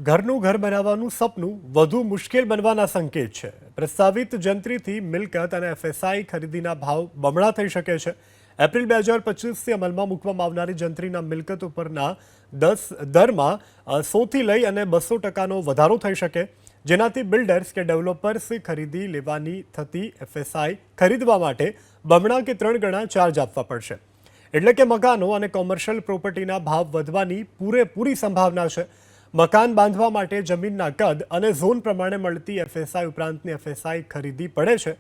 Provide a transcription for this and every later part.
ઘરનું ઘર બનાવવાનું સપનું વધુ મુશ્કેલ બનવાના સંકેત છે। પ્રસ્તાવિત જંત્રીથી મિલકત અને એફએસઆઈ ખરીદીના ભાવ બમણા થઈ શકે છે। એપ્રિલ 2025થી અમલમાં મૂકવામાં આવનારી જંત્રીના મિલકત ઉપરના દરમાં 100થી લઈ અને 200%નો વધારો થઈ શકે, જેનાથી બિલ્ડર્સ કે ડેવલપર્સ ખરીદી લેવાની થતી એફએસઆઈ ખરીદવા માટે બમણા કે 3 ગણા ચાર્જ આપવા પડશે। એટલે કે મકાનો અને કોમર્શિયલ પ્રોપર્ટીના ભાવ વધવાની પૂરેપૂરી સંભાવના છે। મકાન બાંધવા માટે જમીનના કદ અને ઝોન પ્રમાણે મળતી એફએસઆઈ ઉપરાંતની એફએસઆઈ ખરીદી પડે છે।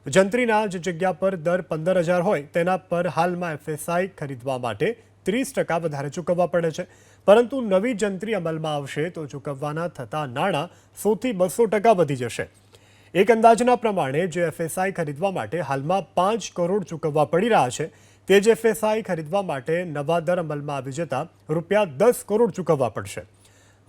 જંત્રીના જે જગ્યા પર દર 15,000 હોય તેના પર હાલમાં એફએસઆઈ ખરીદવા માટે 30% વધારે ચૂકવવા પડે છે, પરંતુ નવી જંત્રી અમલમાં આવશે તો ચૂકવવાના થતા નાણાં 100થી 200% વધી જશે। એક અંદાજના પ્રમાણે જે એફએસઆઈ ખરીદવા માટે હાલમાં 5 કરોડ ચૂકવવા પડી રહ્યા છે, તે જ એફએસઆઈ ખરીદવા માટે નવા દર અમલમાં આવી જતા રૂપિયા 10 કરોડ ચૂકવવા પડશે।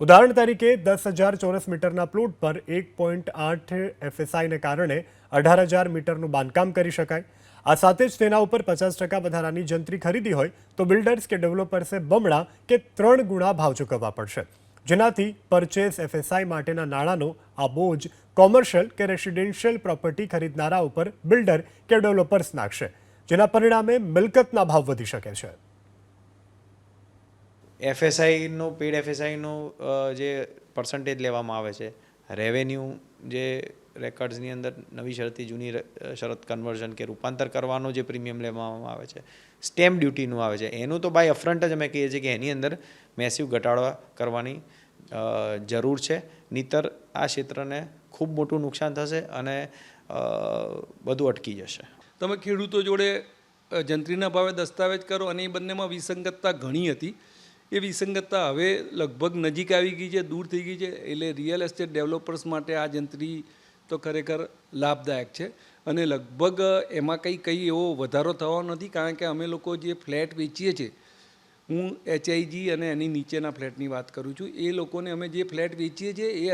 ઉદાહરણ તરીકે 10,000 ચોરસ મીટરના પ્લોટ પર 1.8 એફએસઆઈને કારણે 18,000 મીટરનું બાંધકામ કરી શકાય। આ સાથે જ તેના ઉપર 50% વધારાની જંત્રી ખરીદી હોય તો બિલ્ડર્સ કે ડેવલપર્સે બમણા કે 3 ગુણા ભાવ ચૂકવવા પડશે, જેનાથી પરચેસ એફએસઆઈ માટેના નાણાંનો આ બોજ કોમર્શિયલ કે રેસિડેન્શિયલ પ્રોપર્ટી ખરીદનારા ઉપર બિલ્ડર કે ડેવલપર્સ નાખશે, જેના પરિણામે મિલકતના ભાવ વધી શકે છે। એફએસઆઈનો પેડ એફએસઆઈનો જે પર્સન્ટેજ લેવામાં આવે છે, રેવન્યુ જે રેકોર્ડ્સની અંદર નવી શરતથી જૂની શરત કન્વર્ઝન કે રૂપાંતર કરવાનો જે પ્રીમિયમ લેવામાં આવે છે, સ્ટેમ્પ ડ્યુટીનું આવે છે, એનું તો બાય અફ્રન્ટ જ અમે કહીએ છીએ કે એની અંદર મેસિવ ઘટાડો કરવાની જરૂર છે, નહીંતર આ ક્ષેત્રને ખૂબ મોટું નુકસાન થશે અને બધું અટકી જશે। તમે ખેડૂતો જોડે જંત્રીના ભાવે દસ્તાવેજ કરો અને એ બંનેમાં વિસંગતતા ઘણી હતી, એ વિસંગતતા હવે લગભગ નજીક આવી ગઈ છે, દૂર થઈ ગઈ છે। એટલે રિયલ એસ્ટેટ ડેવલપર્સ માટે આ જંત્રી તો ખરેખર લાભદાયક છે અને લગભગ એમાં કંઈ એવો વધારો થવાનો નથી, કારણ કે અમે લોકો જે ફ્લેટ વેચીએ છીએ, હું એચઆઈજી અને એની નીચેના ફ્લેટની વાત કરું છું, એ લોકોને અમે જે ફ્લેટ વેચીએ છીએ એ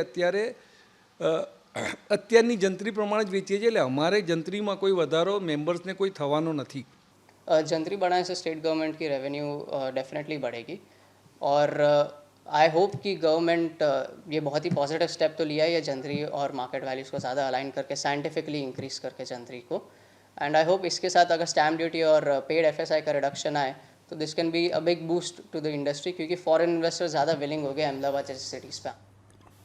અત્યારની જંત્રી પ્રમાણે જ વેચીએ છીએ, એટલે અમારે જંત્રીમાં કોઈ વધારો મેમ્બર્સને કોઈ થવાનો નથી। जंतरी बढ़ाने से स्टेट गवर्नमेंट की रेवेन्यू डेफिनेटली बढ़ेगी और आई होप कि गवर्नमेंट ये बहुत ही पॉजिटिव स्टेप तो लिया है ये जंतरी और मार्केट वैल्यूज़ को ज़्यादा अलाइन करके साइंटिफिकली इंक्रीज़ करके जंतरी को, एंड आई होप इसके साथ अगर स्टैम्प ड्यूटी और पेड एफएसआई का रिडक्शन आए तो this can be a big boost to the industry, क्योंकि फॉरेन इन्वेस्टर ज़्यादा विलिंग हो गए अहमदाबाद जैसी सिटीज़ पे।